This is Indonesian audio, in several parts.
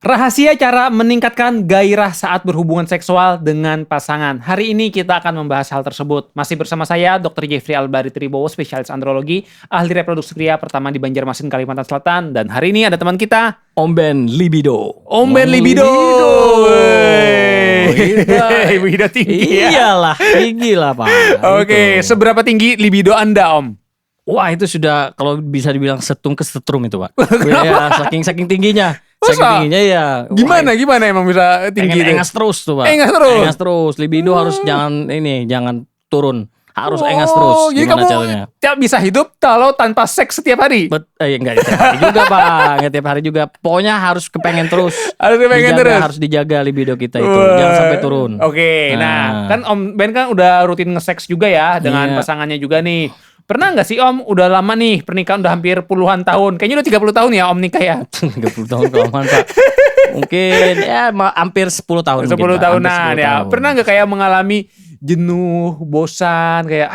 Rahasia cara meningkatkan gairah saat berhubungan seksual dengan pasangan. Hari ini kita akan membahas hal tersebut. Masih bersama saya, Dr. Jeffrey Albari Tribowo, spesialis andrologi, ahli reproduksi pria pertama di Banjarmasin, Kalimantan Selatan. Dan hari ini ada teman kita, Om Ben Libido. Om Ben Libido. Libido tinggi ya. Iyalah, tinggi lah Pak. Oke, seberapa tinggi libido Anda, Om? Wah, itu sudah kalau bisa dibilang setung ke setrum itu Pak. Ya, saking tingginya. Masa? Saking tingginya ya. Gimana emang bisa tinggi itu? Engas terus tuh Pak. Engas terus? Engas terus. Libido harus jangan turun. Harus engas terus. Jadi Gimana kamu caranya? tidak bisa hidup kalau tanpa seks setiap hari? Enggak tiap hari juga Pak. Enggak tiap hari juga. Pokoknya harus kepengen terus. Harus kepengen Dijaga, terus? Harus dijaga libido kita itu. Jangan sampai turun. Oke, nah kan Om Ben kan udah rutin nge-seks juga ya dengan Iya. pasangannya juga nih. Pernah nggak sih Om, udah lama nih pernikahan udah hampir puluhan tahun. Kayaknya udah 30 tahun ya Om nikah ya? 30 tahun kelamaan Pak. Mungkin ya hampir 10 tahun. 10 mungkin, Pak. tahunan Hampir 10 ya. tahun. Pernah nggak kayak mengalami jenuh, bosan, kayak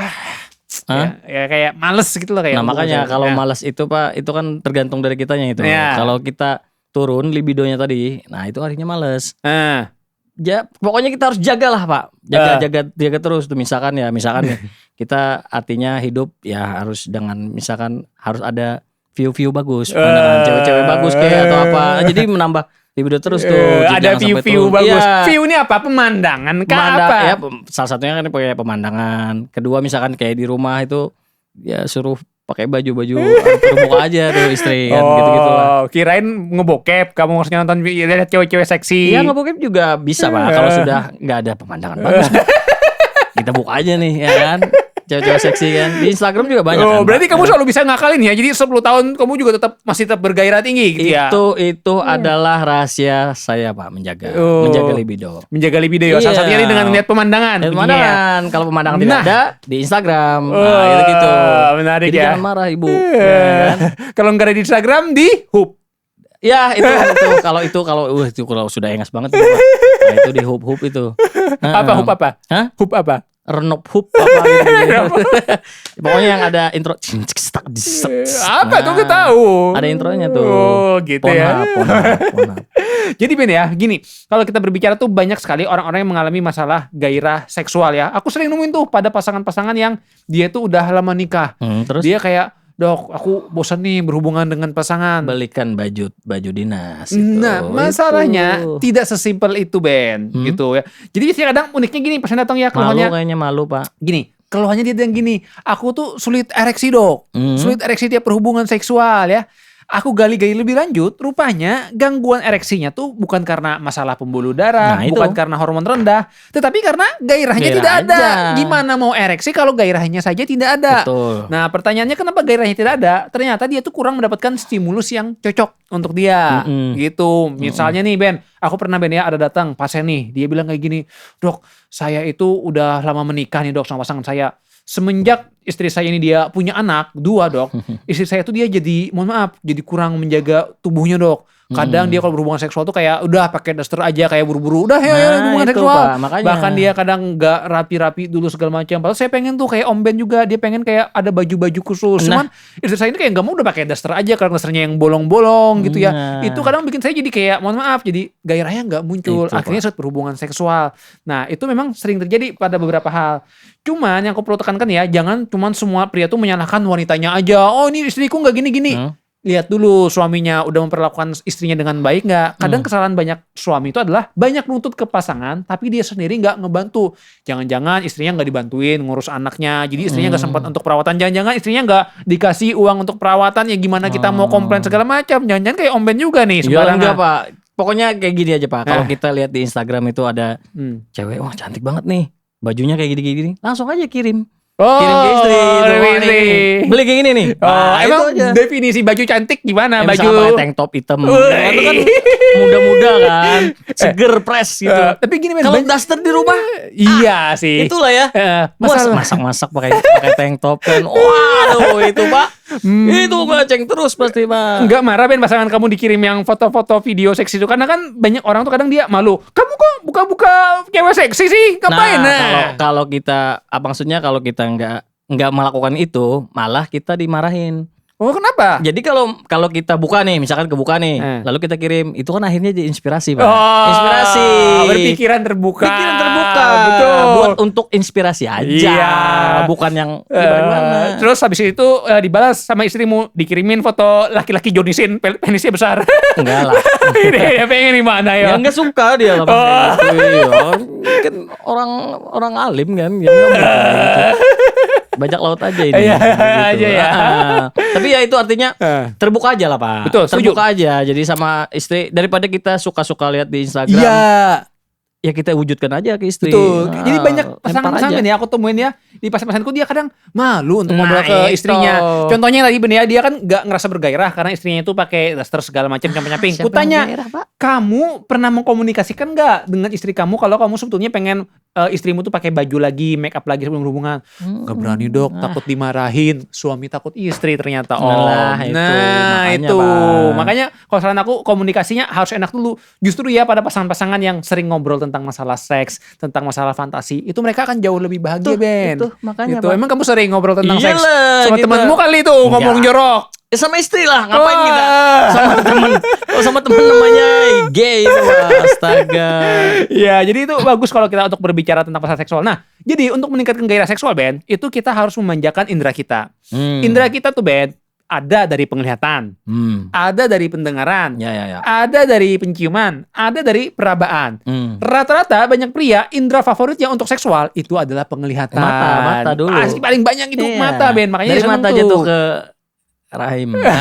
Hah? ya kayak males gitu loh kayak. Nah makanya bosan. kalau Ya. malas itu Pak, itu kan tergantung dari kitanya itu. Iya. Kalau kita turun libidonya tadi, nah itu akhirnya males. Nah, Ya pokoknya kita harus jagalah Pak. Jaga terus tuh misalkan nih, kita artinya hidup ya harus dengan misalkan harus ada view bagus, pandangan cewek-cewek bagus kayak atau apa. Jadi menambah libido terus tuh. ada Jangan sampai view turun. bagus. Iya. View ini apa? Pemandangan kah apa? Ya, salah satunya kan kayak pemandangan. Kedua misalkan kayak di rumah itu ya suruh pakai baju terbuka aja tuh istri kan gitu-gitu lah. Kirain ngebokep, kamu harusnya nonton lihat cewek-cewek seksi. Iya ngebokep juga bisa Pak kalau sudah nggak ada pemandangan bagus. Kita buka aja nih ya kan. Cewek-cewek seksi kan. Di Instagram juga banyak kan. Berarti Pak. kamu selalu bisa ngakalin ya. Jadi 10 tahun kamu juga masih tetap bergairah tinggi gitu ya. Itu adalah rahasia saya Pak menjaga libido. Menjaga libido ya. Iya. Salah satunya dengan melihat pemandangan. Dan tentunya ya. pemandangan, kalau pemandangan tidak Nah. ada di Instagram. Nah, itu gitu. Menarik Jadi ya. jangan marah Ibu. Ya kan? Kalau nggak ada di Instagram di Hoop. Ya itu kalau sudah engas banget itu, Pak. Nah, itu di hub itu. Apa Hoop apa? Hah? Hoop apa? Renop hub apa gitu. Pokoknya yang ada intro. Apa tuh gue Nah, tahu. Ada intronya tuh. Oh gitu ya. Pornhub. Jadi Ben ya, gini, kalau kita berbicara tuh banyak sekali orang-orang yang mengalami masalah gairah seksual ya. Aku sering nemuin tuh pada pasangan-pasangan yang dia tuh udah lama nikah. Terus Dia kayak, "Dok, aku bosan nih berhubungan dengan pasangan." belikan baju dinas itu. Nah, masalahnya Itu. tidak sesimpel itu Ben, gitu ya. Jadi biasanya kadang uniknya gini, pas datang ya Malu keluhannya kayaknya malu Pak. gini. Keluhannya dia yang gini, "Aku tuh sulit ereksi, Dok. Sulit ereksi tiap berhubungan seksual ya." Aku gali-gali lebih lanjut, rupanya gangguan ereksinya tuh bukan karena masalah pembuluh darah, Nah, itu. bukan karena hormon rendah, tetapi karena gairahnya Gairah tidak ada. aja. Gimana mau ereksi kalau gairahnya saja tidak ada? Betul. Nah, pertanyaannya kenapa gairahnya tidak ada? Ternyata dia tuh kurang mendapatkan stimulus yang cocok untuk dia. Gitu. Misalnya nih Ben, aku pernah Ben ya ada datang pasien nih, dia bilang kayak gini, "Dok, saya itu udah lama menikah nih Dok sama pasangan saya. Semenjak istri saya ini dia punya anak 2 Dok, istri saya tuh dia jadi mohon maaf jadi kurang menjaga tubuhnya Dok. Kadang dia kalau berhubungan seksual tuh kayak udah pakai daster aja kayak buru-buru udah ya Nah, hubungan itu, seksual. Pak, makanya. Bahkan dia kadang nggak rapi-rapi dulu segala macam. Padahal saya pengen tuh kayak Om Ben juga dia pengen kayak ada baju-baju khusus. Nah. Cuman istri saya ini kayak nggak mau udah pakai daster aja karena dasternya yang bolong-bolong gitu ya. Nah. Itu kadang bikin saya jadi kayak mohon maaf jadi gairahnya nggak muncul. Itu, Akhirnya saat berhubungan seksual. Nah itu memang sering terjadi pada beberapa hal. Cuman yang aku perlu tekankan ya, jangan cuman semua pria tuh menyalahkan wanitanya aja. Oh ini istriku nggak gini-gini. Lihat dulu suaminya udah memperlakukan istrinya dengan baik nggak. Kadang kesalahan banyak suami itu adalah banyak nuntut ke pasangan, tapi dia sendiri nggak ngebantu. Jangan-jangan istrinya nggak dibantuin ngurus anaknya, jadi istrinya nggak sempat untuk perawatan. Jangan-jangan istrinya nggak dikasih uang untuk perawatan. Ya gimana kita mau komplain segala macam. Jangan-jangan kayak Om Ben juga nih Ya sembarangan. enggak Pak. Pokoknya kayak gini aja Pak. Kalau kita lihat di Instagram itu ada cewek, wah cantik banget nih. Bajunya kayak gini-gini. Langsung aja kirim. Kirim ke istri. Beli kayak gini nih. Oh, Nah, emang itu aja. definisi baju cantik gimana? Ya, Baju misalkan pakai tank top hitam. Nah, itu kan muda-muda kan. Seger fresh gitu. tapi gini Ben, Kalau daster di rumah, iya sih. itulah ya. Masalah. Masak-masak pakai tank top kan. Waduh, itu Pak. Itu gaceng terus pasti Pak. Enggak marah Ben pasangan kamu dikirim yang foto-foto video seksi itu karena kan banyak orang tuh kadang dia malu. Kamu kok buka-buka cewek seksi sih? Ngapain? Kalau kita maksudnya kalau kita nggak melakukan itu, malah kita dimarahin. Oh, kenapa? Jadi kalau kita buka nih, misalkan kebuka nih, lalu kita kirim, itu kan akhirnya jadi inspirasi, Pak. Oh, Inspirasi. Berpikiran terbuka. Pikiran terbuka. Betul. Buat untuk inspirasi aja, Iya. bukan yang gimana. Terus habis itu dibalas sama istrimu, dikirimin foto laki-laki Johnny Sin, penisnya besar. Enggak lah. Dia pengen di mana Ya ya? enggak suka dia lah pakai gitu. Iya. Kan orang alim kan, ya enggak boleh kayak gitu. Bajak laut aja ini. Iya, gitu. aja ya. Tapi ya itu artinya terbuka aja lah, Pak. Betul, setuju. Terbuka aja. Jadi sama istri, daripada kita suka-suka lihat di Instagram. Iya. Ya kita wujudkan aja ke istri. Betul. Jadi banyak lempar pasangan-pasangan aja. ya aku temuin ya di pasangan-pasanganku, dia kadang malu untuk ngobrol Nah, ke itu. istrinya. Contohnya tadi Ben ya, dia kan nggak ngerasa bergairah karena istrinya itu pakai daster segala macam camping-camping. Siapa Kutanya, yang gairah, Pak? kamu pernah mengkomunikasikan nggak dengan istri kamu kalau kamu sebetulnya pengen istrimu tuh pakai baju lagi, make up lagi sebelum berhubungan? Nggak berani dok, takut dimarahin. Suami takut istri ternyata. Nah, itu. Makanya, itu. Pak. Makanya kalau saran aku komunikasinya harus enak dulu. Justru ya pada pasangan-pasangan yang sering ngobrol tentang masalah seks, tentang masalah fantasi, itu mereka akan jauh lebih bahagia, Ben. Itu, makanya, Gitu. Pak. Emang kamu sering ngobrol tentang seks Iyalah, sama kita- temenmu kali tuh ngomong Enggak. jorok? Ya sama istri lah, ngapain Wah. kita sama temen? Oh, sama temen namanya gay itu, Pak. Astaga. Ya, jadi itu bagus kalau kita untuk berbicara tentang masalah seksual. Nah, jadi untuk meningkatkan gairah seksual, Ben, itu kita harus memanjakan indera kita. Indera kita tuh, Ben, ada dari penglihatan, ada dari pendengaran, Ya. ada dari penciuman, ada dari perabaan. Rata-rata banyak pria indera favoritnya untuk seksual itu adalah penglihatan. Mata dulu. Pasti paling banyak itu Iya. mata, Ben. Makanya dari dia seneng mata tuh. jatuh ke rahim. Nah,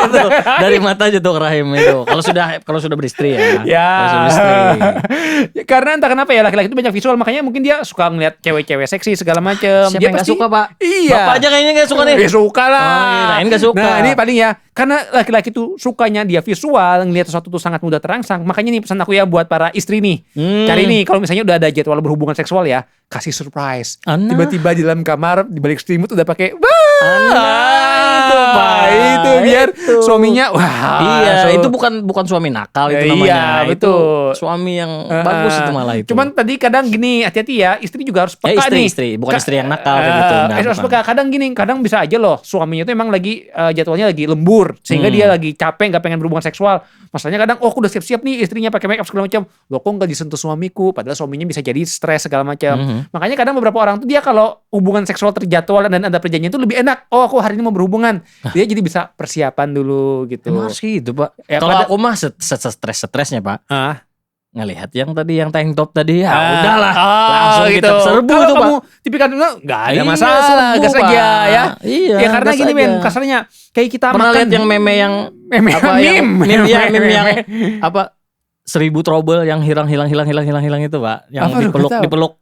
itu dari mata jatuh ke rahim itu. Kalau sudah beristri ya. Ya. Kalau sudah beristri. Karena entah kenapa ya laki-laki itu banyak visual, makanya mungkin dia suka ngeliat cewek-cewek seksi segala macem. Siapa Dia yang nggak pasti- suka, Pak? Iya. Bapak aja kayaknya nggak suka nih. Ya suka lah. Oh, kirain nggak suka. Nah ini paling ya, karena laki-laki tuh sukanya dia visual, ngelihat sesuatu tuh sangat mudah terangsang. Makanya nih pesan aku ya buat para istri nih, cari nih kalau misalnya udah ada jadwal berhubungan seksual ya, kasih surprise. Ana. Tiba-tiba di dalam kamar di balik selimut udah pakai Itu, Pak. itu biar Itu. suaminya wah. Iya, so- itu bukan suami nakal itu Iya, namanya. betul. Itu suami yang bagus itu malah itu. Cuman tadi kadang gini, hati-hati ya, istri juga harus peka nih. istri, bukan istri yang nakal kayak gitu. Enggak, Harus bukan. peka. Kadang gini, kadang bisa aja loh suaminya itu emang lagi jadwalnya lagi lembur, sehingga dia lagi capek, nggak pengen berhubungan seksual. Masalahnya kadang, oh aku udah siap-siap nih, istrinya pakai make up segala macam. Loh kok nggak disentuh suamiku? Padahal suaminya bisa jadi stres segala macam. Makanya kadang beberapa orang tuh dia kalau hubungan seksual terjadwal dan ada perjanjian itu lebih enak. Oh aku hari ini mau berhubungan. Dia jadi bisa persiapan dulu gitu. Emang harus gitu, Pak. Ya, Kalau pada- aku mah stres-stresnya, Pak. Ah. Ngelihat yang tadi yang tank top tadi ya Ah, udahlah. oh, Langsung gitu. kita serbu Kalau tuh, Pak. kamu tipikal dulu nggak ada Iya, masalah, serbu, gas aja Pak. ya. Iya, Ya karena gas gini aja. Ben, kasarnya kayak kita Pernah makan lihat yang meme yang meme apa yang meme. meme yang apa 1000 trouble yang hilang itu, Pak. Yang Apa, Aduh, nggak tahu. dipeluk.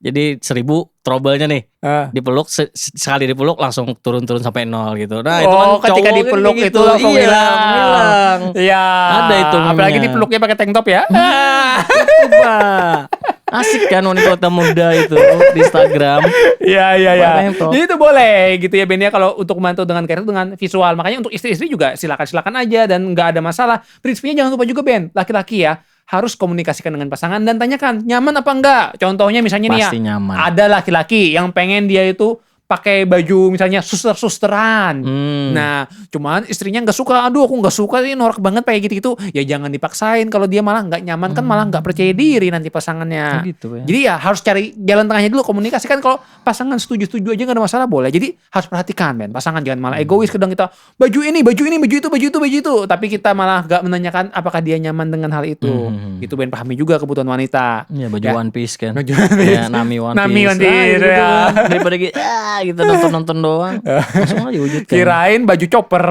Jadi 1000 trouble-nya nih. Ah. Dipeluk sekali dipeluk langsung turun sampai 0 gitu. Nah, Oh, kan ketika cowok dipeluk kayak itu langsung Iya, hilang. hilang. Iya. Ada itu Apalagi meme-nya. dipeluknya pakai tank top ya. Itu, Pak. Asik kan wanita muda itu di Instagram. Iya. Pakai tank top. Jadi itu boleh gitu ya Ben ya, kalau untuk membantu dengan karir dengan visual. Makanya untuk istri-istri juga silakan aja dan nggak ada masalah. Prinsipnya jangan lupa juga Ben, laki-laki ya harus komunikasikan dengan pasangan dan tanyakan nyaman apa enggak. Contohnya misalnya nih ya, Pasti nyaman. ada laki-laki yang pengen dia itu pakai baju misalnya suster-susteran. Nah, cuman istrinya nggak suka. Aduh, aku nggak suka sih, norak banget kayak gitu-gitu. Ya jangan dipaksain. Kalau dia malah nggak nyaman kan malah nggak percaya diri nanti pasangannya. Gitu ya. Jadi ya harus cari jalan tengahnya dulu, komunikasikan. Kalau pasangan setuju-setuju aja nggak ada masalah boleh. Jadi harus perhatikan Ben, pasangan jangan malah egois. Kadang kita baju ini, baju itu. Tapi kita malah nggak menanyakan apakah dia nyaman dengan hal itu. Gitu Ben, pahami juga kebutuhan wanita. Iya, baju Ya. One Piece kan. Baju One Piece. Ya, Nami One Nami Piece. One Piece, gitu ya. kan. Daripada kita nonton doang. Langsung aja wujudkan. Kirain baju chopper.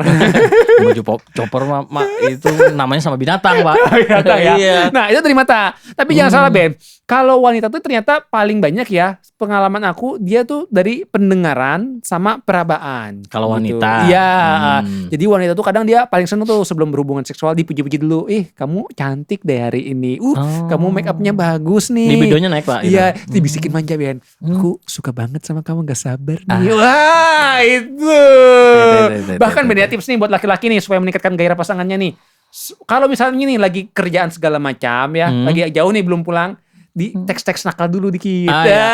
Baju chopper mah itu namanya sama binatang, Pak. Binatang ya. Iya. Nah itu dari mata. Tapi jangan salah Ben. Kalau wanita tuh ternyata paling banyak ya, pengalaman aku dia tuh dari pendengaran sama perabaan. Kalau Gitu. wanita. Iya. Jadi wanita tuh kadang dia paling seneng tuh sebelum berhubungan seksual dipuji-puji dulu. Kamu cantik deh hari ini. Kamu make upnya bagus nih. Libidonya naik, Pak. gitu. Iya, dibisikin manja Ben. Aku suka banget sama kamu, gak sabar nih. Wah, itu. Bahkan Ben ya tips nih buat laki-laki nih supaya meningkatkan gairah pasangannya nih. Kalau misalnya nih lagi kerjaan segala macam ya, lagi jauh nih belum pulang, di teks-teks nakal dulu dikit. Ah, ya.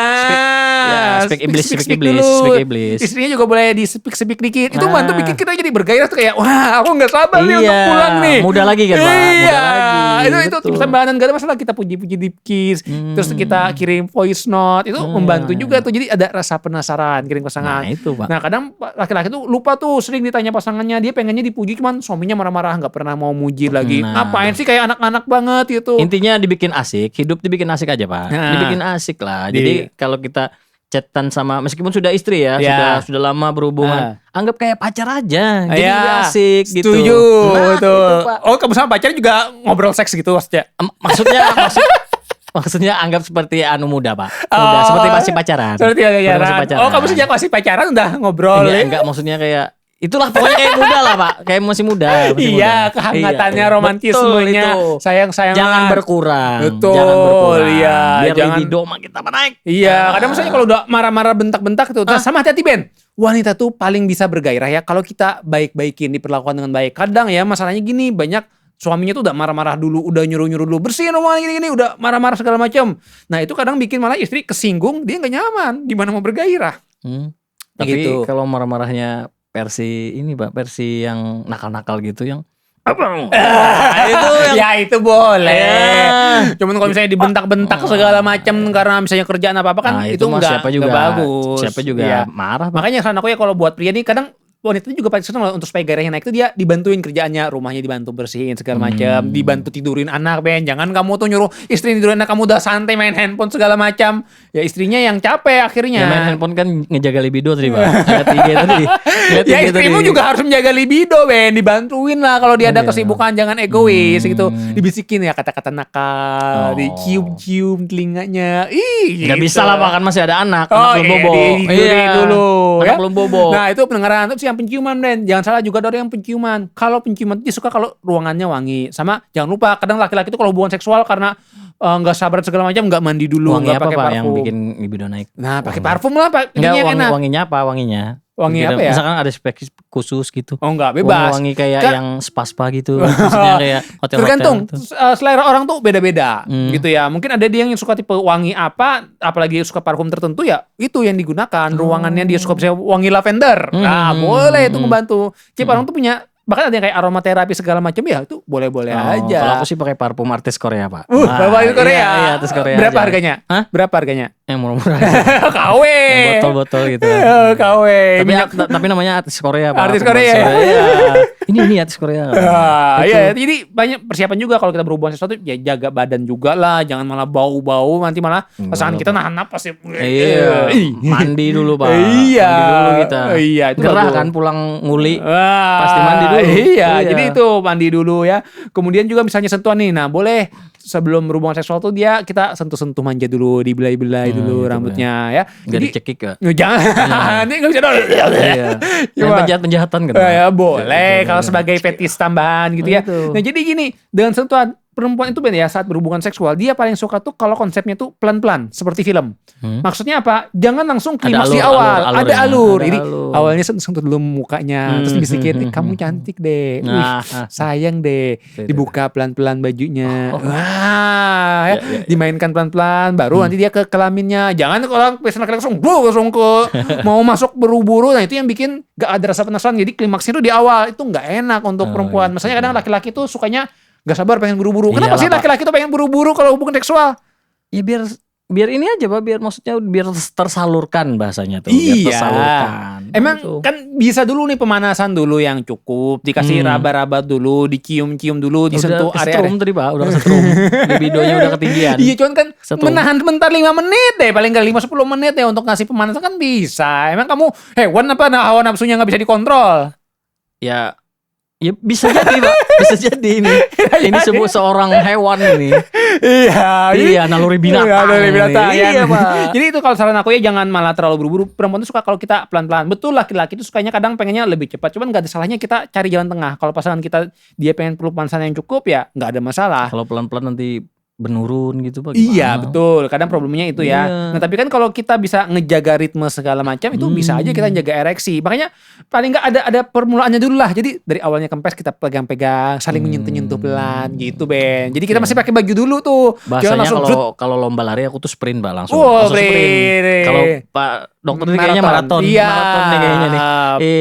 speak iblis, speak dulu. iblis. Istrinya juga boleh di speak dikit. Itu bantu bikin kita jadi bergairah tuh kayak, wah aku nggak sabar nih untuk pulang nih. Muda lagi kan, Pak. Muda lagi. Itu persembahan, gak ada masalah kita puji-puji deep kiss. Terus kita kirim voice note, itu membantu juga tuh. Jadi ada rasa penasaran kirim pasangan. Nah, itu, Pak. Nah, kadang laki-laki tuh lupa tuh, sering ditanya pasangannya, dia pengennya dipuji cuman suaminya marah-marah, nggak pernah mau muji lagi. Ngapain sih kayak anak-anak banget gitu. Intinya dibikin asik, hidup dibikin asik aja, Pak. Dibikin asik lah. Jadi kalau kita chatan sama, meskipun sudah istri ya, sudah lama berhubungan, anggap kayak pacar aja. Jadi lebih asik gitu. Setuju. Nah, itu, Pak. Oh, kamu sama pacarnya juga ngobrol seks gitu maksudnya? Maksudnya anggap seperti muda, Pak. Muda, seperti masih pacaran. Seperti pacaran. Oh, kamu sejak masih pacaran udah ngobrol. Enggak, maksudnya kayak itulah pokoknya kayak muda lah, Pak. Kayak masih muda. Kehangatannya, romantismenya, sayang-sayang. Jangan berkurang. Betul. Jangan berkurang. Iya, biar jangan libido kita naik. Iya, kadang misalnya kalau udah marah-marah bentak-bentak tuh, sama hati-hati Ben. Wanita tuh paling bisa bergairah ya kalau kita baik-baikin, diperlakukan dengan baik. Kadang ya masalahnya gini, banyak suaminya tuh udah marah-marah dulu, udah nyuruh-nyuruh dulu, bersihin rumah gini-gini, udah marah-marah segala macam. Nah itu kadang bikin malah istri kesinggung, dia nggak nyaman, gimana mau bergairah. Tapi gitu. kalau marah-marahnya versi ini, Pak, versi yang nakal-nakal gitu, yang itu itu boleh. Cuman kalau misalnya dibentak-bentak segala macam karena misalnya kerjaan apa-apa kan itu nggak bagus. Siapa juga marah, Pak. Makanya saran aku ya kalau buat pria nih kadang wanita juga paling senang untuk supaya gairahnya naik itu dia dibantuin kerjaannya, rumahnya dibantu bersihin segala macam, dibantu tidurin anak, Ben. Jangan kamu tuh nyuruh istri tidurin anak, kamu udah santai main handphone segala macam. Ya istrinya yang capek akhirnya. Ya, main handphone kan ngejaga libido tadi, Pak. Ada 3 tadi. Ya istrimu juga harus menjaga libido, Ben. Dibantuin lah kalau dia ada kesibukan, jangan egois gitu. Dibisikin ya kata-kata nakal, dicium-cium telinganya. Nggak bisa lah, Pak, kan masih ada anak belum bobo. Dulu. Anak belum bobo. Nah itu pendengaran itu yang penciuman, Ben. Jangan salah juga ada yang penciuman. Kalau penciuman dia suka kalau ruangannya wangi. Sama jangan lupa kadang laki-laki itu kalau hubungan seksual karena nggak sabar segala macam, nggak mandi dulu, nggak pakai parfum. Yang bikin libido naik? Nah pakai parfum lah, Pak. Enggak, wanginya apa wanginya? Wangi apa ya? Misalkan ada spek khusus gitu. Oh enggak, bebas. Wangi kayak yang spa-spa gitu. Maksudnya kayak hotel-hotel. Tergantung gitu. selera orang tuh beda-beda gitu ya. Mungkin ada dia yang suka tipe wangi apa, apalagi suka parfum tertentu ya itu yang digunakan. Ruangannya dia suka misalnya wangi lavender. Nah boleh itu membantu. Cip orang tuh punya, bahkan ada yang kayak aromaterapi segala macam ya itu boleh-boleh aja. Kalau aku sih pakai parfum artis Korea, Pak. Artis Korea. Iya, artis Korea. Berapa harganya? Hah? Berapa harganya? Yang murah-murah. KW. Yang botol-botol gitu. KW. Tapi namanya artis Korea, Pak. Artis Korea. Iya. Ini artis Korea. Iya, jadi banyak persiapan juga kalau kita berhubungan sesuatu ya jaga badan juga lah, jangan malah bau-bau nanti malah pasangan kita nahan napas ya. Iya. Mandi dulu, Pak. Iya. Mandi dulu kita. Iya, itu gerah bagus. kan pulang nguli. Pasti mandi dulu. Iya, jadi itu mandi dulu ya. Kemudian juga misalnya sentuhan nih. Nah, boleh sebelum berhubungan seksual tuh kita sentuh-sentuh manja dulu, dibelai-belai dulu rambutnya ya. Enggak dicekik ya? Jangan. Ini enggak bisa dong. Iya. Penjahat-penjahatan kan. Ya, boleh kalau sebagai fetis tambahan gitu ya. Nah, jadi gini, dengan sentuhan perempuan itu Ben ya saat berhubungan seksual dia paling suka tuh kalau konsepnya tuh pelan-pelan seperti film. Maksudnya apa? Jangan langsung klimaks di awal. Ada alur. Jadi awalnya sentuh dulu mukanya, terus dibisikin, kamu cantik deh, sayang deh, dibuka pelan-pelan bajunya, ya, dimainkan pelan-pelan, baru nanti dia ke kelaminnya. Jangan orang laki-laki langsung ke mau masuk buru-buru. Nah itu yang bikin gak ada rasa penasaran. Jadi klimaksnya itu di awal itu nggak enak untuk perempuan. Misalnya kadang laki-laki tuh sukanya gak sabar pengen buru-buru. Kenapa sih laki-laki tuh pengen buru-buru kalau hubungan seksual? Ya biar ini aja, Pak, biar maksudnya biar tersalurkan bahasanya tuh. Iya. Biar tersalurkan. Emang kan bisa dulu nih pemanasan dulu yang cukup, dikasih raba-raba dulu, dicium-cium dulu, disentuh area. Kesetrum tadi, Pak, udah kesetrum. Libidonya udah ketinggian. Iya, cuman kan menahan bentar 5 menit deh, paling kali 5-10 menit ya untuk ngasih pemanasan kan bisa. Emang kamu hewan apa hawa nafsunya gak bisa dikontrol? Ya bisa jadi, Pak. Bisa jadi ini. Ini seorang hewan ini. Iya, naluri binatang. Iya, Pak. Jadi itu kalau saran aku ya jangan malah terlalu buru-buru. Perempuan itu suka kalau kita pelan-pelan. Betul, laki-laki itu sukanya kadang pengennya lebih cepat. Cuman gak ada salahnya kita cari jalan tengah. Kalau pasangan kita dia pengen perlu pemanasan yang cukup ya gak ada masalah. Kalau pelan-pelan nanti menurun gitu Pak. Iya Gimana? betul, kadang problemnya itu ya. Iya. Nah tapi kan kalau kita bisa ngejaga ritme segala macam itu bisa aja kita jaga ereksi. Makanya paling nggak ada permulaannya dulu lah. Jadi dari awalnya kempes kita pegang-pegang, saling menyentuh-nyentuh pelan gitu Ben. Jadi kita masih pakai baju dulu tuh. Jangan Bahasanya langsung kalau lomba lari aku tuh sprint Pak, langsung Oh, langsung sprint. sprint. Kalau Pak dokter ini kayaknya maraton. Iya. Maraton nih kayaknya nih.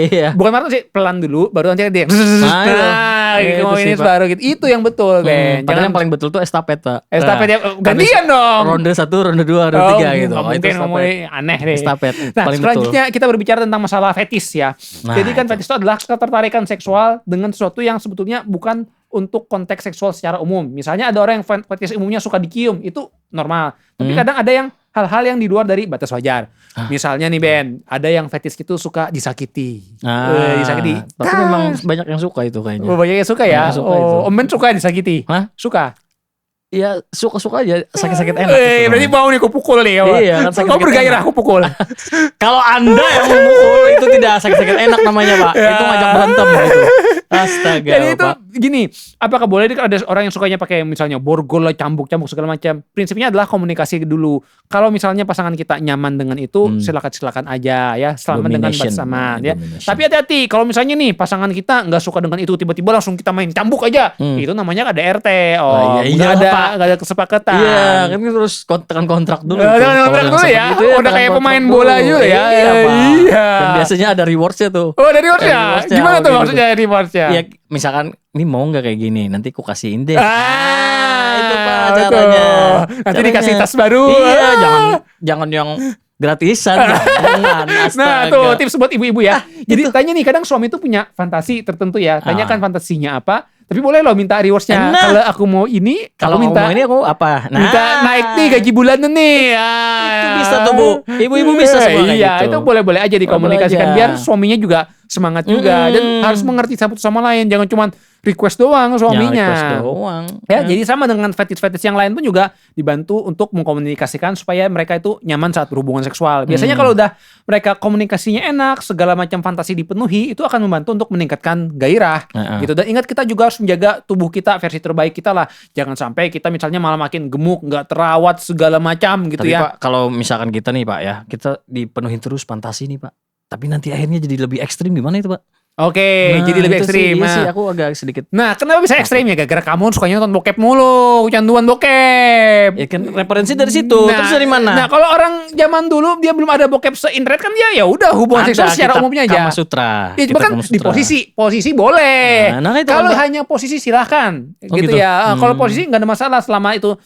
Iya. Bukan maraton sih, pelan dulu baru nanti dia. Nah, Gitu, itu ini sih, Pak. baru gitu. Itu yang betul Ben. Padahal yang paling betul tuh estafet Pak. estafet ya Nah, gantian dong. Ronde 1, ronde 2, ronde 3 gitu. Nggak Oh, itu mungkin estafet. ngomongnya aneh deh. Estafet, Nah, paling selanjutnya kita berbicara tentang masalah fetis ya. Nah, Jadi kan itu. fetis itu adalah ketertarikan seksual dengan sesuatu yang sebetulnya bukan untuk konteks seksual secara umum. Misalnya ada orang yang fetis umumnya suka dicium, itu normal. Tapi kadang ada yang hal-hal yang di luar dari batas wajar. Misalnya nih Ben, ada yang fetis itu suka disakiti. Disakiti. Tapi memang banyak yang suka itu kayaknya. Oh, banyak yang suka ya. Banyak yang suka itu. Om Ben suka disakiti. Hah? Suka. Iya, suka-suka aja, sakit-sakit enak. gitu. Berarti mau nih aku pukul nih. Iya, kan sakit-sakit Kau bergairah aku pukul. Kalau Anda yang memukul itu tidak sakit-sakit enak namanya, Pak. Itu ngajak berantem gitu. Astaga, Jadi itu Pak. gini, apakah boleh ada orang yang sukanya pakai misalnya borgol lah, cambuk-cambuk segala macam. Prinsipnya adalah komunikasi dulu. Kalau misalnya pasangan kita nyaman dengan itu, silakan aja ya, selama dengan Domination. batas aman ya. Domination. Tapi hati-hati kalau misalnya nih pasangan kita nggak suka dengan itu, tiba-tiba langsung kita main cambuk aja. Itu namanya KDRT. Oh, iya, nggak iya, ada Pak. nggak ada kesepakatan. Iya, kan terus tekan kontrak dulu. Tekan tuh. kontrak Kalau yang dulu ya. seperti itu Udah tekan kayak kontrak pemain dulu. bola juga ya. Iya, Pak. Iya. Dan biasanya ada rewardsnya tuh. Oh, dari rewardnya? Rewardnya, Gimana tuh gitu. maksudnya rewardsnya? Iya, misalkan ini mau nggak kayak gini, nanti ku kasihin deh. Itu Pak betul. caranya. Nanti dikasih tas baru. Iya, jangan yang gratisan. Jangan. Nah Astaga. tuh tips buat ibu-ibu ya. Jadi tanya nih, kadang suami tuh punya fantasi tertentu ya. Tanyakan fantasinya apa. Tapi boleh loh minta rewardsnya. Nah. Kalau aku mau ini, Kalau aku minta ngomong ini aku apa? minta naik nih gaji bulanan nih. Itu bisa tuh, Bu. Ibu-ibu bisa semua kayak Iya, gitu. itu boleh-boleh aja dikomunikasikan Boleh aja. biar suaminya juga semangat juga dan harus mengerti satu sama lain. Jangan cuma request doang suaminya. Jangan request doang. Ya, jadi sama dengan fetish-fetish yang lain pun juga dibantu untuk mengkomunikasikan supaya mereka itu nyaman saat berhubungan seksual. Biasanya kalau udah mereka komunikasinya enak, segala macam fantasi dipenuhi, itu akan membantu untuk meningkatkan gairah. Gitu. Dan ingat kita juga harus menjaga tubuh kita versi terbaik kita lah. Jangan sampai kita misalnya malah makin gemuk, nggak terawat segala macam gitu Tapi ya. Pak, kalau misalkan kita nih Pak ya, kita dipenuhin terus fantasi nih Pak. Tapi nanti akhirnya jadi lebih ekstrim gimana itu Pak? Oke, Nah, jadi lebih itu ekstrim. Sih, iya Nah. sih, aku agak sedikit. Nah, kenapa bisa ekstrim ya? Gara-gara kamu sukanya nonton bokep mulu, kecanduan bokep. Ya kan referensi dari situ. Terus dari mana? Nah, kalau orang zaman dulu dia belum ada bokep se-internet kan dia ya udah hubungan seksual secara umumnya aja. Kama Sutra. Ya, Kita bahkan Kama di Sutra. posisi boleh. Nah, itu kalau kan, Pak. hanya posisi silahkan, Oh, gitu gitu. ya. Kalau posisi nggak ada masalah selama itu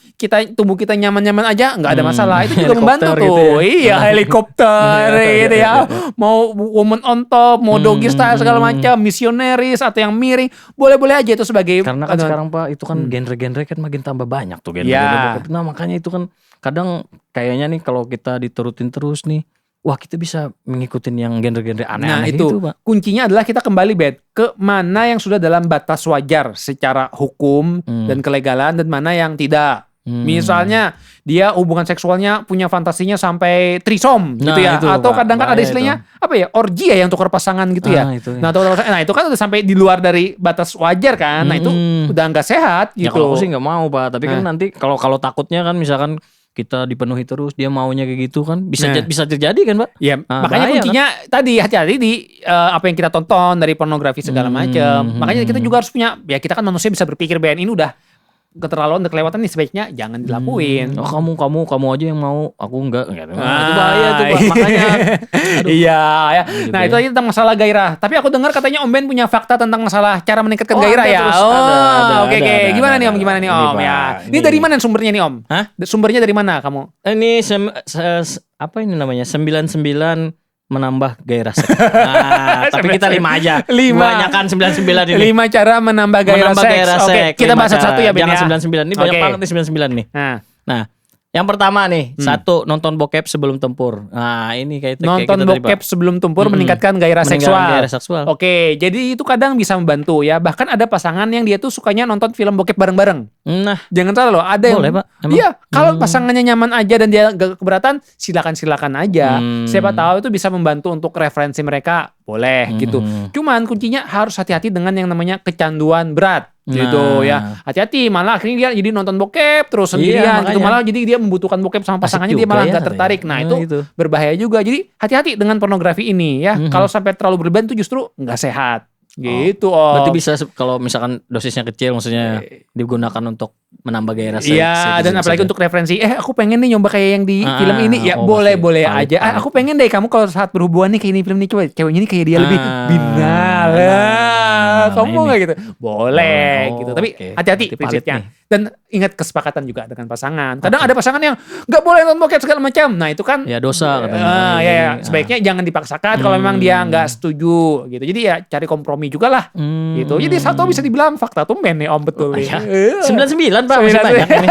tubuh kita nyaman-nyaman aja, nggak ada masalah. Itu juga membantu Helikopter tuh. gitu ya. Iya, helikopter gitu ya. Mau woman on top, mau doggy style segala macam, misionaris atau yang miring, boleh-boleh aja itu sebagai Karena kan sekarang Pak itu kan genre-genre kan makin tambah banyak tuh genre-genre Ya. bokep. Nah makanya itu kan kadang kayaknya nih kalau kita diterutin terus nih, wah kita bisa mengikutin yang genre-genre Nah aneh-aneh itu gitu Pak. kuncinya adalah kita kembali ke mana yang sudah dalam batas wajar secara hukum dan kelegalan dan mana yang tidak. Misalnya dia hubungan seksualnya punya fantasinya sampai trisom gitu Nah, ya, itu, atau Pak. kadang kan ada Bahaya istilahnya apa ya, orgi ya yang tukar pasangan gitu ya. Itu ya. Nah itu kan udah sampai di luar dari batas wajar kan. Nah itu udah nggak sehat Ya gitu. kalau aku sih nggak mau Pak, tapi kan nanti kalau takutnya kan misalkan kita dipenuhi terus dia maunya kayak gitu kan bisa Nah. bisa terjadi kan Pak? Ya, makanya bahaya, kuncinya tadi hati-hati di apa yang kita tonton dari pornografi segala macam. Makanya kita juga harus punya, ya kita kan manusia bisa berpikir Ben, ini udah keterlaluan, udah kelewatan nih, sebaiknya jangan dilakuin. Oh kamu aja yang mau, aku enggak. Itu bahaya tuh Pak. Makanya Iya ya. Gitu Nah, ya. itu tadi tentang masalah gairah. Tapi aku dengar katanya Om Ben punya fakta tentang masalah cara meningkatkan Oh, gairah ada ya. terus. Oh, Ada, oke. ada, Gimana nih Om? ada. Gimana nih Ini, Om Pak, ya? Ini ini. dari mana sumbernya nih Om? Hah? Sumbernya dari mana kamu? ini apa ini namanya 99 menambah gairah seks. Nah, tapi kita 5 aja. 5. Kebanyakan 99 ini. 5 cara menambah gairah Menambah seks. gairah Oke, seks. kita 5 bahas cara. satu ya Ben Jangan ya. 99 ini banyak Oke. banget nih 99 nih. Nah, yang pertama nih, satu nonton bokep sebelum tempur. Nah, ini kayak Nonton kita tadi, bokep Pak. sebelum tempur meningkatkan gairah Meningkatkan seksual. gairah seksual. Oke, jadi itu kadang bisa membantu ya. Bahkan ada pasangan yang dia tuh sukanya nonton film bokep bareng-bareng. Nah, Jangan salah loh, ada Boleh, yang Pak. Emang? iya, kalau pasangannya nyaman aja dan dia gak keberatan, silakan aja. Siapa tahu itu bisa membantu untuk referensi mereka boleh gitu. Cuman kuncinya harus hati-hati dengan yang namanya kecanduan berat gitu ya. Hati-hati, malah akhirnya dia jadi nonton bokep terus sendirian gitu, makanya. malah jadi dia membutuhkan bokep sama Asik pasangannya, dia juga malah ya, nggak tertarik. Nah itu gitu. berbahaya juga. Jadi hati-hati dengan pornografi ini ya. Kalau sampai terlalu berlebihan itu justru nggak sehat. Gitu Berarti bisa kalau misalkan dosisnya kecil, maksudnya digunakan untuk menambah gairah seks. Iya, dan apalagi untuk referensi, aku pengen nih nyoba kayak yang di film ini, ya boleh valid, aja. valid. Aku pengen deh kamu kalau saat berhubungan nih kayak ini film ini, coba ceweknya nih kayak dia lebih binal. Kamu mau nggak gitu? Boleh gitu. Tapi hati-hati Berarti valid prinsipnya. nih. Dan ingat kesepakatan juga dengan pasangan. Kadang ada pasangan yang nggak boleh nonton bokep segala macam. Nah itu kan Ya dosa katanya. ya, sebaiknya jangan dipaksakan kalau memang dia nggak setuju gitu. Jadi ya cari kompromi juga lah gitu. Jadi satu bisa dibilang fakta tumben nih Om, betul nih. 99 Pak, masih banyak ini.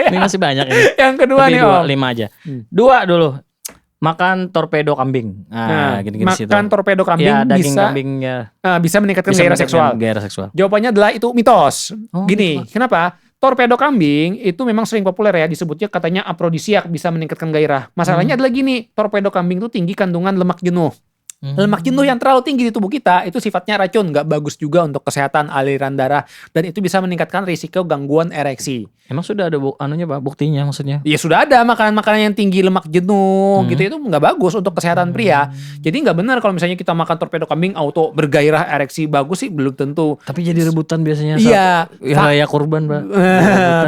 Ini masih banyak ini. Yang kedua Tapi nih dua, Om. 5 aja. 2 dulu. Makan torpedo kambing. Nah, gini-gini situ. makan torpedo kambing Ya, daging bisa kambingnya bisa meningkatkan bisa gairah meningkatkan seksual. gairah seksual. Jawabannya adalah itu mitos. Oh, Gini, kenapa? Torpedo kambing itu memang sering populer ya, disebutnya katanya afrodisiak, bisa meningkatkan gairah. Masalahnya adalah gini, torpedo kambing itu tinggi kandungan lemak jenuh. Lemak jenuh yang terlalu tinggi di tubuh kita itu sifatnya racun, nggak bagus juga untuk kesehatan aliran darah, dan itu bisa meningkatkan risiko gangguan ereksi. Emang sudah ada anunya Pak, buktinya maksudnya? Ya sudah ada makanan-makanan yang tinggi lemak jenuh gitu, itu nggak bagus untuk kesehatan pria. Jadi nggak benar kalau misalnya kita makan torpedo kambing auto bergairah ereksi, bagus sih belum tentu. Tapi jadi rebutan biasanya. Iya. Ya raya kurban Pak.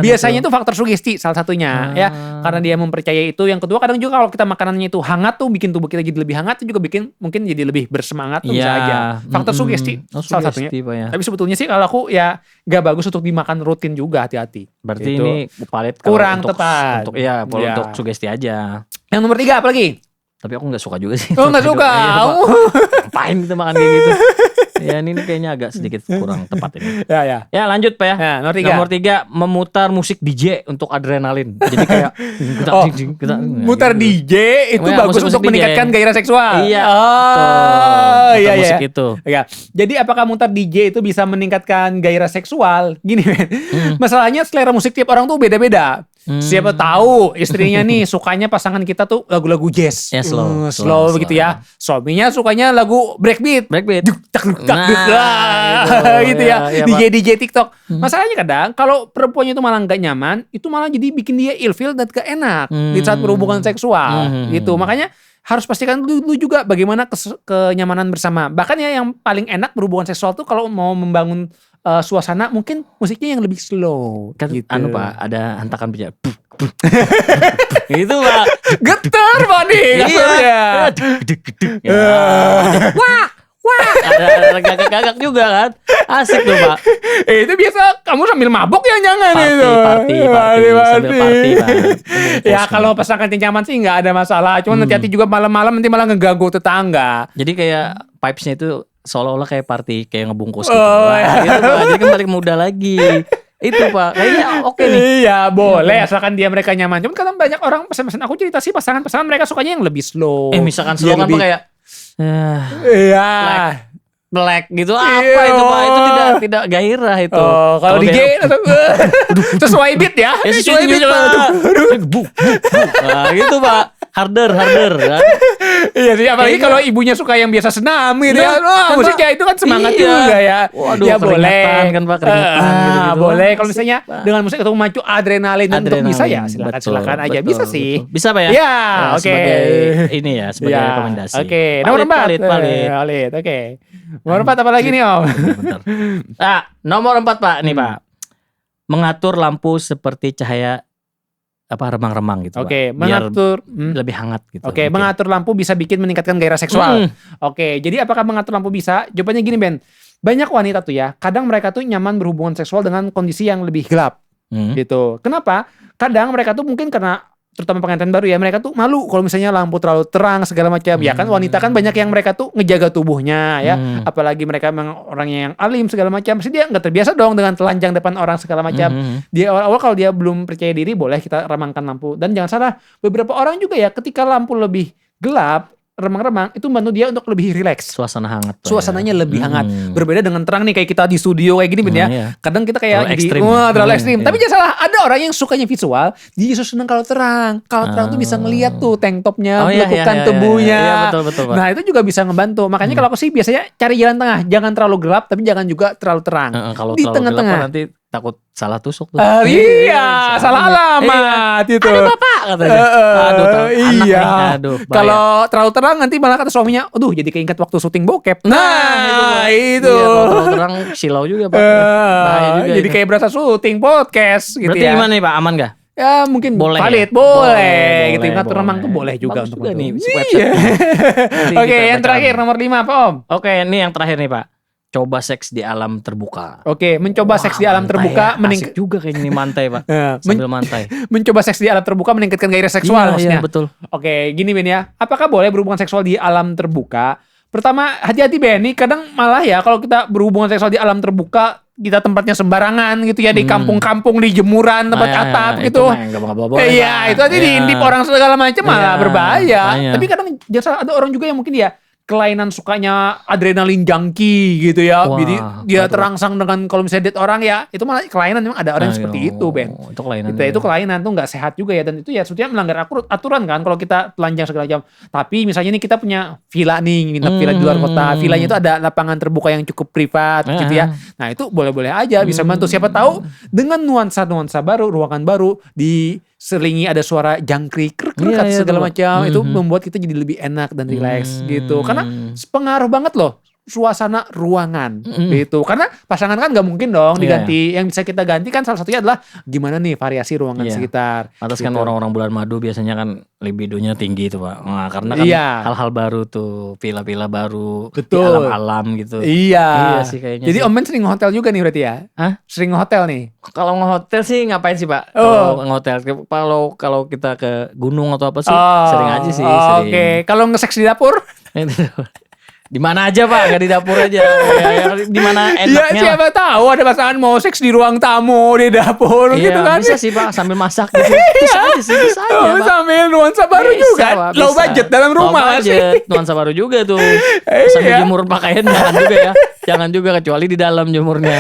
Biasanya itu faktor sugesti salah satunya ya, karena dia mempercayai itu. Yang kedua kadang juga kalau kita makanannya itu hangat tuh bikin tubuh kita jadi lebih hangat, itu juga bikin mungkin jadi lebih bersemangat tuh bisa aja. Faktor sugesti salah satunya. Pak, ya. Tapi sebetulnya sih kalau aku ya nggak bagus untuk dimakan rutin juga, hati-hati. Berarti Gitu. ini valid kalau Kurang untuk, tepat. Untuk Ya. untuk sugesti aja. Yang nomor 3 apa lagi? Tapi aku nggak suka juga sih. Oh nggak suka. Iya, Pak. Ngapain kita makan kayak gitu? Ya ini kayaknya agak sedikit kurang tepat ini. Ya. Ya lanjut Pak ya. Ya, Nomor 3 memutar musik DJ untuk adrenalin. Jadi kayak Mutar DJ itu Ya, bagus musik-musik untuk DJ. meningkatkan gairah seksual. Iya. Oh, iya iya. Musik itu. Ya. Jadi apakah mutar DJ itu bisa meningkatkan gairah seksual? Gini men, masalahnya selera musik tiap orang tuh beda-beda. Siapa tahu istrinya nih sukanya pasangan kita tuh lagu-lagu jazz. Ya, slow begitu ya. Suaminya sukanya lagu breakbeat. Breakbeat. Gitu ya. Iya, DJ TikTok. Masalahnya kadang kalau perempuannya itu malah nggak nyaman, itu malah jadi bikin dia ilfeel dan gak enak di saat berhubungan seksual. Gitu. Makanya harus pastikan dulu juga bagaimana kenyamanan bersama. Bahkan ya yang paling enak berhubungan seksual tuh kalau mau membangun suasana mungkin musiknya yang lebih slow. Kan gitu. anu Pak, ada hentakan pijat. Itu Pak. Getar Pak nih kasurnya. Wah. Ada gagak-gagak juga kan. Asik tuh Pak. Itu biasa kamu sambil mabok ya jangan itu. Party. Sambil party Pak. Ya kalau pasangan nyaman sih nggak ada masalah. Cuman hati-hati juga malam-malam nanti malah ngeganggu tetangga. Jadi kayak vibes-nya itu seolah-olah kayak party, kayak ngebungkus gitu. Wah, gitu Pak. Jadi kan balik muda lagi. Itu Pak, kayaknya oke nih. Iya boleh asalkan dia mereka nyaman. Cuman kadang banyak orang pesan-pesan aku cerita sih pasangan-pasangan mereka sukanya yang lebih slow. Misalkan slow kan Pak kayak iya. black gitu apa itu Pak? Itu tidak gairah itu. Oh, kalau DJ sesuai beat ya. Sesuai beat Pak. Nah, gitu Pak. Harder kan. Iya sih, apalagi kalau ibunya suka yang biasa senam gitu ya. Kan, Musiknya itu kan semangat juga ya. Waduh, ya keringetan boleh. kan Pak, keringetan gitu-gitu. Boleh kalau misalnya dengan musik itu memacu adrenalin untuk bisa ya silakan aja. Bisa sih. Bisa Pak ya? Ya, oke. Sebagai ini ya, sebagai rekomendasi. Oke, nomor 4. Valid. Oke. Nomor 4 apa lagi nih Om? Bentar. Nomor 4 Pak, nih Pak. Mengatur lampu seperti cahaya remang-remang gitu. Oke, Pak. Biar mengatur lebih hangat gitu. Oke, mengatur lampu bisa bikin meningkatkan gairah seksual. Oke, jadi apakah mengatur lampu bisa? Jawabannya gini Ben. Banyak wanita tuh ya, kadang mereka tuh nyaman berhubungan seksual dengan kondisi yang lebih gelap. Gitu. Kenapa? Kadang mereka tuh mungkin karena terutama pengantin baru ya, mereka tuh malu kalau misalnya lampu terlalu terang segala macam. Ya kan wanita kan banyak yang mereka tuh ngejaga tubuhnya ya. Apalagi mereka memang orangnya yang alim segala macam. Pasti dia nggak terbiasa dong dengan telanjang depan orang segala macam. Dia awal-awal kalau dia belum percaya diri boleh kita ramangkan lampu. Dan jangan salah, beberapa orang juga ya ketika lampu lebih gelap remang-remang itu membantu dia untuk lebih rileks. Suasana hangat. Pak, Suasananya ya. lebih hangat. Berbeda dengan terang nih kayak kita di studio kayak gini Ben ya. Iya. Kadang kita kayak Terlalu jadi ekstrim. terlalu ekstrim. Iya. Tapi jangan salah, ada orang yang sukanya visual, dia justru senang kalau terang. Kalau terang tuh bisa ngelihat tuh tank topnya, belekukan tubuhnya. Iya, betul, Pak. Nah, itu juga bisa ngebantu. Makanya kalau aku sih biasanya cari jalan tengah, jangan terlalu gelap tapi jangan juga terlalu terang. Kalau Di terlalu tengah-tengah. gelap nanti takut salah tusuk tuh. Iya, salah alamat itu. Aduh bapak katanya. Aduh, anak iya. nih. Aduh, bahaya. Kalau terlalu terang nanti malah kata suaminya, aduh jadi keinget waktu syuting bokep. Nah, itu. Iya, kalau terlalu terang silau juga Pak. Bahaya juga Jadi itu. kayak berasa syuting podcast gitu Berarti ya. gimana nih Pak? Aman gak? Ya mungkin Boleh valid, ya? boleh gitu. Boleh, Ngatur remang tuh boleh juga Bagus untuk juga bantu. nih Iya. website. Nanti Oke, kita yang baca. terakhir nomor 5 apa Om? Oke, ini yang terakhir nih Pak. Coba seks di alam terbuka. Oke, mencoba seks di alam Mantai terbuka ya. meningkat. Asik juga kayaknya nih mantai Pak. Ya, Sambil mantai. mencoba seks di alam terbuka meningkatkan gairah seksual Iya, maksudnya. iya, betul. Oke, gini Ben ya. Apakah boleh berhubungan seksual di alam terbuka? Pertama, hati-hati Ben, nih kadang malah ya kalau kita berhubungan seksual di alam terbuka, kita tempatnya sembarangan gitu ya, di kampung-kampung, di jemuran, tempat atap gitu. Iya, itu nanti diintip orang segala macam malah Iya, berbahaya. makanya. Tapi kadang jasa ada orang juga yang mungkin ya kelainan sukanya adrenalin junkie gitu ya. Wah, Jadi dia berat. terangsang dengan kalau misalnya date orang ya, itu malah kelainan, memang ada orang yang seperti itu Ben. Itu kelainan. Itu kelainan tuh nggak sehat juga ya, dan itu ya sebetulnya melanggar aturan kan kalau kita telanjang segala macam. Tapi misalnya nih kita punya villa nih, nginep villa di luar kota, villanya itu ada lapangan terbuka yang cukup privat gitu ya. Nah itu boleh-boleh aja bisa bantu, siapa tahu dengan nuansa-nuansa baru, ruangan baru, diselingi ada suara jangkrik, krek Iya, segala itu, Pak. macam, itu membuat kita jadi lebih enak dan relax gitu. Karena pengaruh banget loh suasana ruangan gitu. Karena pasangan kan nggak mungkin dong diganti. Yang bisa kita ganti kan salah satunya adalah gimana nih variasi ruangan Iya. sekitar. Atas kan gitu. orang-orang bulan madu biasanya kan libidonya tinggi tuh Pak. Nah, karena kan Iya. hal-hal baru tuh, villa-villa baru di Betul. alam-alam gitu. Iya. Iya sih kayaknya Jadi sih. Om Ben sering hotel juga nih berarti ya? Hah? Sering hotel nih? Kalau ngehotel sih ngapain sih Pak? Oh. Kalau ngehotel, kalau kita ke gunung atau apa sih Oh, sering aja sih. Oke, kalau nge-seks di dapur? Di mana aja Pak? Gak di dapur aja. Ya, di mana Ya enaknya? siapa tahu ada pasangan mau seks di ruang tamu, di dapur Iya, gitu kan? bisa sih Pak sambil masak gitu. Bisa aja sih, bisa aja Oh, Pak. sambil nuansa baru Bisa, juga. Pak, Low bisa. budget dalam rumah Low masih. budget, nuansa baru juga tuh. Iya. Sambil jemur pakaian jangan juga ya. Jangan juga kecuali di dalam jemurnya.